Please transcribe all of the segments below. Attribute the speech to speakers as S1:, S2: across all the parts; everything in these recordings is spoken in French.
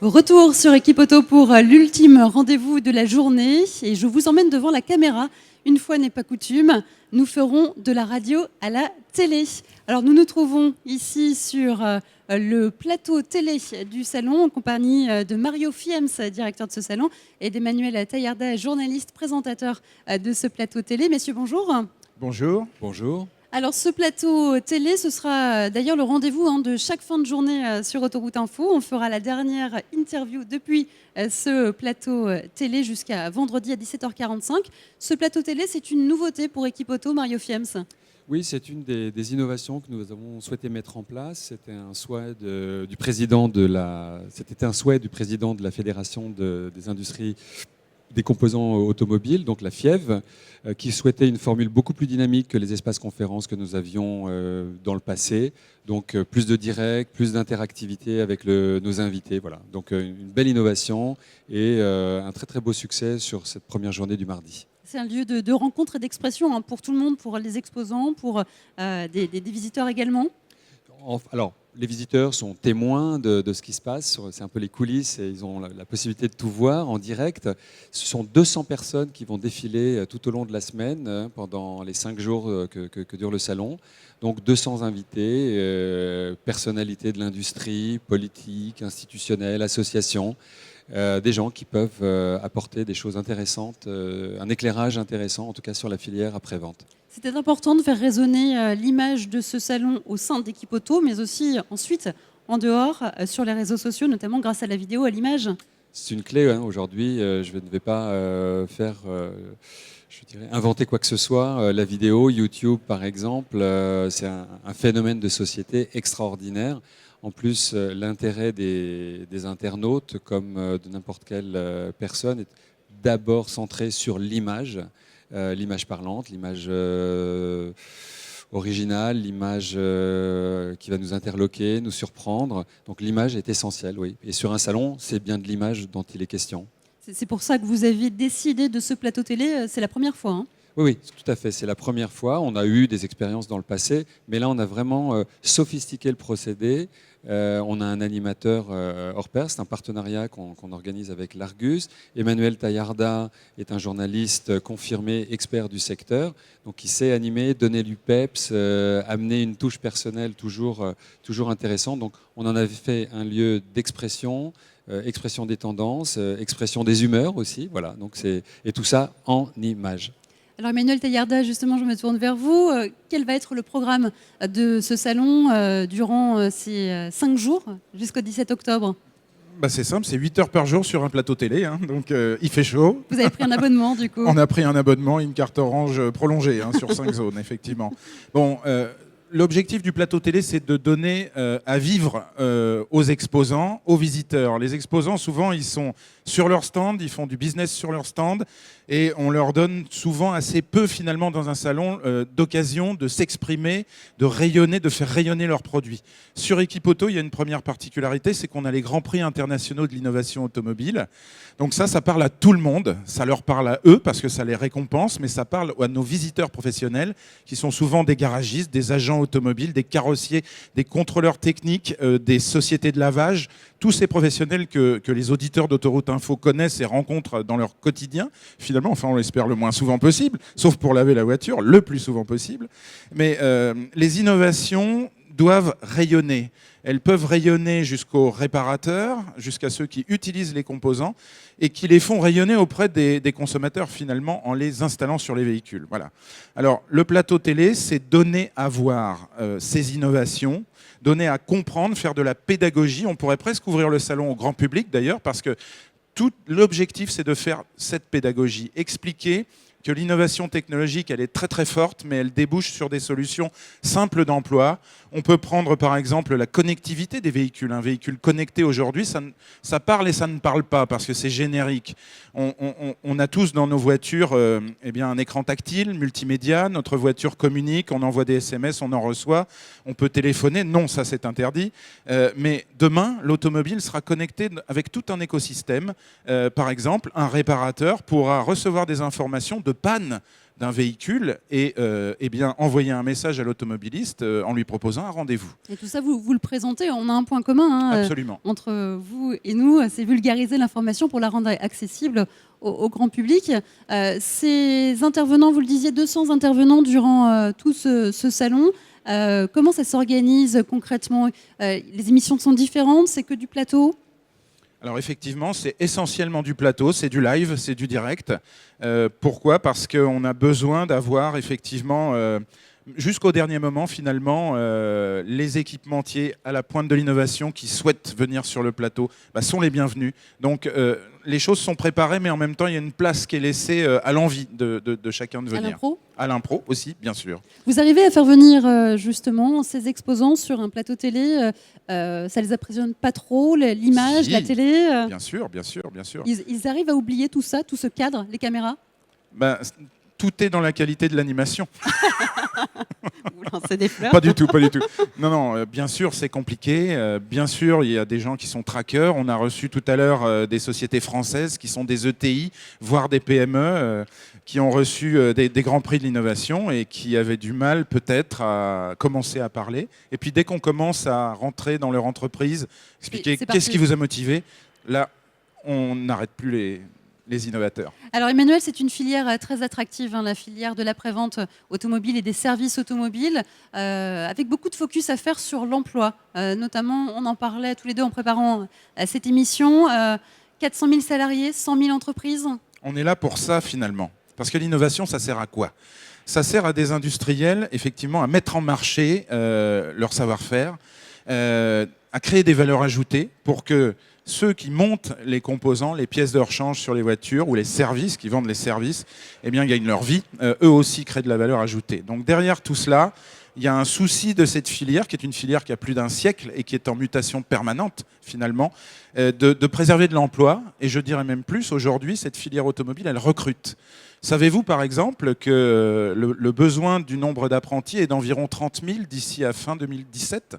S1: Retour sur Équipe Auto pour l'ultime rendez-vous de la journée et je vous emmène devant la caméra. Une fois n'est pas coutume, nous ferons de la radio à la télé. Alors nous nous trouvons ici sur le plateau télé du salon en compagnie de Mario Fiems, directeur de ce salon, et d'Emmanuel Taillarda, journaliste, présentateur de ce plateau télé. Messieurs, bonjour.
S2: Bonjour.
S3: Bonjour.
S1: Alors ce plateau télé, ce sera d'ailleurs le rendez-vous de chaque fin de journée sur Autoroute Info. On fera la dernière interview depuis ce plateau télé jusqu'à vendredi à 17h45. Ce plateau télé, c'est une nouveauté pour Équipe Auto, Mario Fiems.
S3: Oui, c'est une des innovations que nous avons souhaité mettre en place. C'était un souhait du président de la Fédération des industries des composants automobiles, donc la FIEV, qui souhaitait une formule beaucoup plus dynamique que les espaces conférences que nous avions dans le passé. Donc plus de direct, plus d'interactivité avec nos invités. Voilà. Donc une belle innovation et un très très beau succès sur cette première journée du mardi.
S1: C'est un lieu de rencontre et d'expression pour tout le monde, pour les exposants, pour des visiteurs également.
S3: Alors, les visiteurs sont témoins de ce qui se passe. C'est un peu les coulisses et ils ont la possibilité de tout voir en direct. Ce sont 200 personnes qui vont défiler tout au long de la semaine pendant les 5 jours que dure le salon. Donc 200 invités, personnalités de l'industrie, politiques, institutionnelles, associations. Des gens qui peuvent apporter des choses intéressantes, un éclairage intéressant, en tout cas sur la filière après-vente.
S1: C'était important de faire résonner l'image de ce salon au sein d'Équipe Auto, mais aussi ensuite en dehors, sur les réseaux sociaux, notamment grâce à la vidéo, à l'image.
S3: C'est une clé. Aujourd'hui, je ne vais pas inventer quoi que ce soit. La vidéo, YouTube par exemple, c'est un phénomène de société extraordinaire. En plus, l'intérêt des internautes, comme de n'importe quelle personne, est d'abord centré sur l'image. L'image parlante, l'image originale, l'image qui va nous interloquer, nous surprendre. Donc l'image est essentielle, oui. Et sur un salon, c'est bien de l'image dont il est question.
S1: C'est pour ça que vous avez décidé de ce plateau télé, c'est la première fois.
S3: Oui, tout à fait. C'est la première fois. On a eu des expériences dans le passé, mais là, on a vraiment sophistiqué le procédé. On a un animateur hors pair. C'est un partenariat qu'on organise avec l'Argus. Emmanuel Taillarda est un journaliste confirmé, expert du secteur, donc qui sait animer, donner du peps, amener une touche personnelle toujours intéressante. Donc, on en avait fait un lieu d'expression. Expression des tendances, expression des humeurs aussi. Voilà. Donc et tout ça en images.
S1: Alors Emmanuel Taillarda, justement, je me tourne vers vous. Quel va être le programme de ce salon durant ces 5 jours jusqu'au 17 octobre ?
S2: C'est simple, c'est 8 heures par jour sur un plateau télé, donc il fait chaud.
S1: Vous avez pris un abonnement du coup ?
S2: On a pris un abonnement, une carte orange prolongée sur 5 zones, effectivement. Bon, l'objectif du plateau télé, c'est de donner à vivre aux exposants, aux visiteurs. Les exposants, souvent, ils sont sur leur stand, ils font du business sur leur stand, et on leur donne souvent assez peu, finalement, dans un salon, d'occasion de s'exprimer, de rayonner, de faire rayonner leurs produits. Sur Équipe Auto, il y a une première particularité, c'est qu'on a les grands prix internationaux de l'innovation automobile. Donc ça parle à tout le monde, ça leur parle à eux, parce que ça les récompense, mais ça parle à nos visiteurs professionnels, qui sont souvent des garagistes, des agents automobiles, des carrossiers, des contrôleurs techniques, des sociétés de lavage, tous ces professionnels que les auditeurs d'Autoroute Info connaissent et rencontrent dans leur quotidien, finalement, enfin on l'espère le moins souvent possible, sauf pour laver la voiture, le plus souvent possible. Mais les innovations doivent rayonner. Elles peuvent rayonner jusqu'aux réparateurs, jusqu'à ceux qui utilisent les composants et qui les font rayonner auprès des consommateurs finalement en les installant sur les véhicules. Voilà. Alors le plateau télé, c'est donner à voir ces innovations, donner à comprendre, faire de la pédagogie. On pourrait presque ouvrir le salon au grand public d'ailleurs parce que tout l'objectif c'est de faire cette pédagogie, expliquer que l'innovation technologique, elle est très très forte, mais elle débouche sur des solutions simples d'emploi. On peut prendre par exemple la connectivité des véhicules. Un véhicule connecté aujourd'hui, ça parle et ça ne parle pas parce que c'est générique. On a tous dans nos voitures un écran tactile, multimédia, notre voiture communique, on envoie des SMS, on en reçoit, on peut téléphoner. Non, ça c'est interdit. Mais demain, l'automobile sera connectée avec tout un écosystème. Par exemple, un réparateur pourra recevoir des informations de panne d'un véhicule et eh bien, envoyer un message à l'automobiliste en lui proposant un rendez-vous.
S1: Et tout ça, vous le présentez, on a un point commun
S2: Absolument.
S1: entre vous et nous, c'est vulgariser l'information pour la rendre accessible au grand public. Ces intervenants, vous le disiez, 200 intervenants durant tout ce salon. Comment ça s'organise concrètement? Les émissions sont différentes, c'est que du plateau?
S2: Alors effectivement, c'est essentiellement du plateau, c'est du live, c'est du direct. Pourquoi ? Parce qu'on a besoin d'avoir effectivement, jusqu'au dernier moment finalement, les équipementiers à la pointe de l'innovation qui souhaitent venir sur le plateau sont les bienvenus. Donc les choses sont préparées, mais en même temps, il y a une place qui est laissée à l'envie de chacun de venir.
S1: À l'impro ?
S2: À l'impro aussi, bien sûr.
S1: Vous arrivez à faire venir justement ces exposants sur un plateau télé, ça les impressionne pas trop, l'image,
S2: Si.
S1: la télé
S2: Bien sûr, bien sûr, bien sûr.
S1: Ils arrivent à oublier tout ça, tout ce cadre, les caméras?
S2: Tout est dans la qualité de l'animation.
S1: Vous lancez des fleurs?
S2: Pas du tout, pas du tout. Non, bien sûr, c'est compliqué. Bien sûr, il y a des gens qui sont trackers. On a reçu tout à l'heure des sociétés françaises qui sont des ETI, voire des PME, qui ont reçu des grands prix de l'innovation et qui avaient du mal peut-être à commencer à parler. Et puis dès qu'on commence à rentrer dans leur entreprise, expliquer qu'est-ce qui vous a motivé, là, on n'arrête plus les innovateurs.
S1: Alors Emmanuel, c'est une filière très attractive, la filière de l'après-vente automobile et des services automobiles, avec beaucoup de focus à faire sur l'emploi. Notamment, on en parlait tous les deux en préparant cette émission, 400 000 salariés, 100 000 entreprises.
S2: On est là pour ça finalement. Parce que l'innovation, ça sert à quoi ? Ça sert à des industriels, effectivement, à mettre en marché leur savoir-faire, à créer des valeurs ajoutées pour que ceux qui montent les composants, les pièces de rechange sur les voitures ou les services, qui vendent les services, eh bien, gagnent leur vie. Eux aussi créent de la valeur ajoutée. Donc derrière tout cela, il y a un souci de cette filière, qui est une filière qui a plus d'un siècle et qui est en mutation permanente, finalement, de préserver de l'emploi. Et je dirais même plus, aujourd'hui, cette filière automobile, elle recrute. Savez-vous, par exemple, que le besoin du nombre d'apprentis est d'environ 30 000 d'ici à fin 2017 ?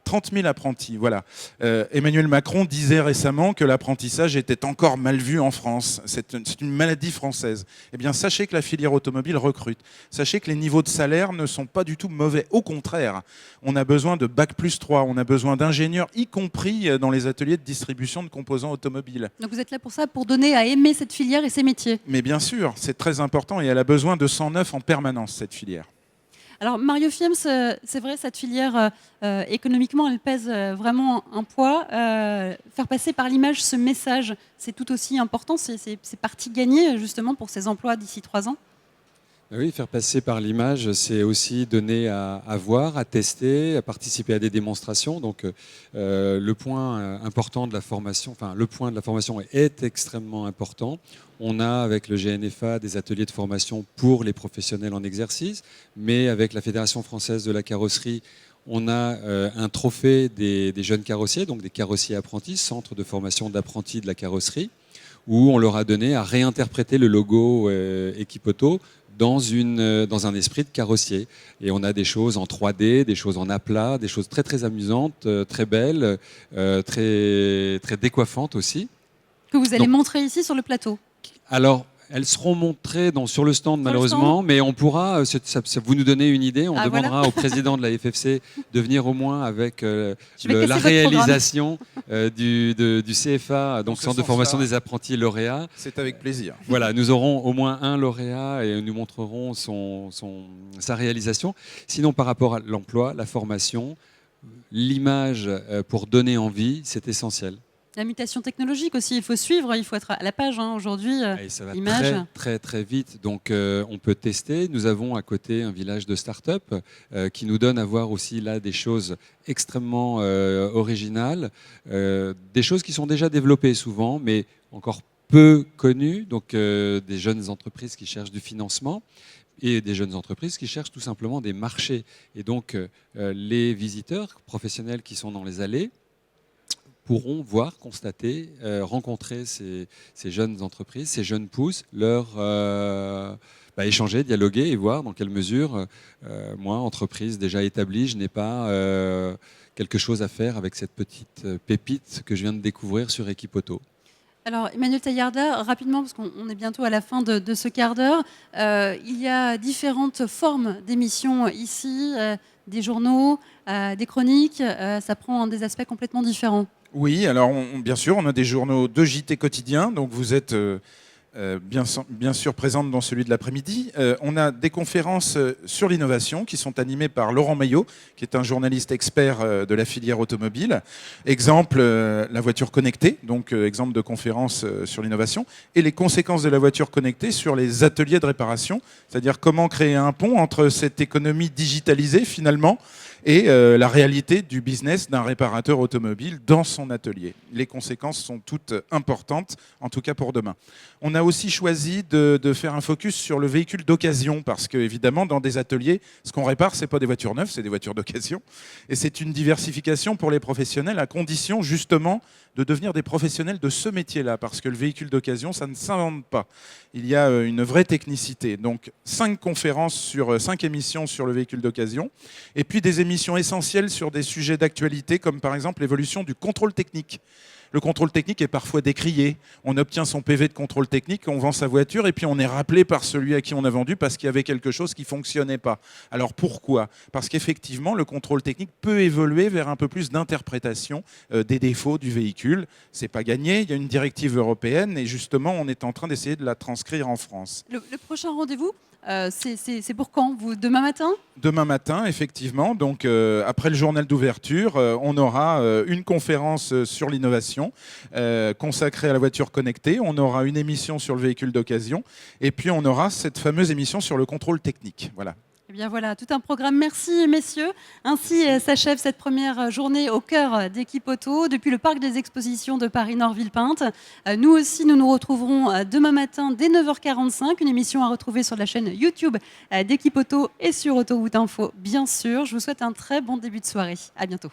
S2: 30 000 apprentis, voilà. Emmanuel Macron disait récemment que l'apprentissage était encore mal vu en France. C'est une maladie française. Eh bien, sachez que la filière automobile recrute. Sachez que les niveaux de salaire ne sont pas du tout mauvais. Au contraire, on a besoin de Bac+3, on a besoin d'ingénieurs, y compris dans les ateliers de distribution de composants automobiles.
S1: Donc vous êtes là pour ça, pour donner à aimer cette filière et ses métiers.
S2: Mais bien sûr, c'est très important et elle a besoin de 109 en permanence, cette filière.
S1: Alors Mario Fiems, c'est vrai, cette filière, économiquement, elle pèse vraiment un poids. Faire passer par l'image ce message, c'est tout aussi important. C'est partie gagnée, justement, pour ces emplois d'ici 3 ans.
S3: Oui, faire passer par l'image, c'est aussi donner à voir, à tester, à participer à des démonstrations. Donc, le point important de la formation, le point de la formation est extrêmement important. On a avec le GNFA des ateliers de formation pour les professionnels en exercice, mais avec la Fédération française de la carrosserie, on a un trophée des jeunes carrossiers, donc des carrossiers apprentis, centre de formation d'apprentis de la carrosserie, où on leur a donné à réinterpréter le logo Equipauto dans un esprit de carrossier. Et on a des choses en 3D, des choses en aplat, des choses très très amusantes, très belles, très, très décoiffantes aussi.
S1: Que vous allez montrer ici sur le plateau.
S3: Alors, elles seront montrées sur le stand malheureusement, mais on pourra, vous nous donnez une idée, on demandera au président de la FFC de venir au moins avec la réalisation du CFA, donc Centre de formation des apprentis lauréats.
S2: C'est avec plaisir.
S3: Voilà, nous aurons au moins un lauréat et nous montrerons sa réalisation. Sinon, par rapport à l'emploi, la formation, l'image pour donner envie, c'est essentiel.
S1: La mutation technologique aussi, il faut suivre, il faut être à la page aujourd'hui.
S3: Ça va
S1: image.
S3: très très vite, donc on peut tester. Nous avons à côté un village de start-up qui nous donne à voir aussi là des choses extrêmement originales, des choses qui sont déjà développées souvent, mais encore peu connues, donc des jeunes entreprises qui cherchent du financement et des jeunes entreprises qui cherchent tout simplement des marchés. Et donc les visiteurs professionnels qui sont dans les allées pourront voir, constater, rencontrer ces jeunes entreprises, ces jeunes pousses, échanger, dialoguer et voir dans quelle mesure, moi, entreprise déjà établie, je n'ai pas quelque chose à faire avec cette petite pépite que je viens de découvrir sur Equipauto.
S1: Alors, Emmanuel Taillarda, rapidement, parce qu'on est bientôt à la fin de ce quart d'heure, il y a différentes formes d'émissions ici, des journaux, des chroniques, ça prend des aspects complètement différents.
S2: Oui, alors bien sûr, on a des journaux de JT quotidien, donc vous êtes bien sûr présente dans celui de l'après-midi. On a des conférences sur l'innovation qui sont animées par Laurent Maillot, qui est un journaliste expert de la filière automobile. Exemple, la voiture connectée, donc exemple de conférence sur l'innovation, et les conséquences de la voiture connectée sur les ateliers de réparation, c'est-à-dire comment créer un pont entre cette économie digitalisée finalement et la réalité du business d'un réparateur automobile dans son atelier. Les conséquences sont toutes importantes, en tout cas pour demain. On a aussi choisi de faire un focus sur le véhicule d'occasion, parce que évidemment, dans des ateliers, ce qu'on répare, ce n'est pas des voitures neuves, c'est des voitures d'occasion. Et c'est une diversification pour les professionnels, à condition justement de devenir des professionnels de ce métier-là, parce que le véhicule d'occasion, ça ne s'invente pas. Il y a une vraie technicité. Donc 5 conférences sur 5 émissions sur le véhicule d'occasion, et puis des émissions essentielles sur des sujets d'actualité, comme par exemple l'évolution du contrôle technique. Le contrôle technique est parfois décrié. On obtient son PV de contrôle technique, on vend sa voiture et puis on est rappelé par celui à qui on a vendu parce qu'il y avait quelque chose qui ne fonctionnait pas. Alors pourquoi ? Parce qu'effectivement, le contrôle technique peut évoluer vers un peu plus d'interprétation des défauts du véhicule. Ce n'est pas gagné, il y a une directive européenne et justement, on est en train d'essayer de la transcrire en France.
S1: Le prochain rendez-vous, c'est pour quand ? Demain matin ?
S2: Demain matin, effectivement. Donc, après le journal d'ouverture, on aura une conférence sur l'innovation consacrée à la voiture connectée. On aura une émission sur le véhicule d'occasion. Et puis, on aura cette fameuse émission sur le contrôle technique. Voilà.
S1: Eh bien voilà, tout un programme. Merci messieurs. Ainsi s'achève cette première journée au cœur d'Équipe Auto depuis le parc des expositions de Paris-Nord-Villepinte. Nous aussi, nous nous retrouverons demain matin dès 9h45. Une émission à retrouver sur la chaîne YouTube d'Équipe Auto et sur Autoroute Info, bien sûr. Je vous souhaite un très bon début de soirée. À bientôt.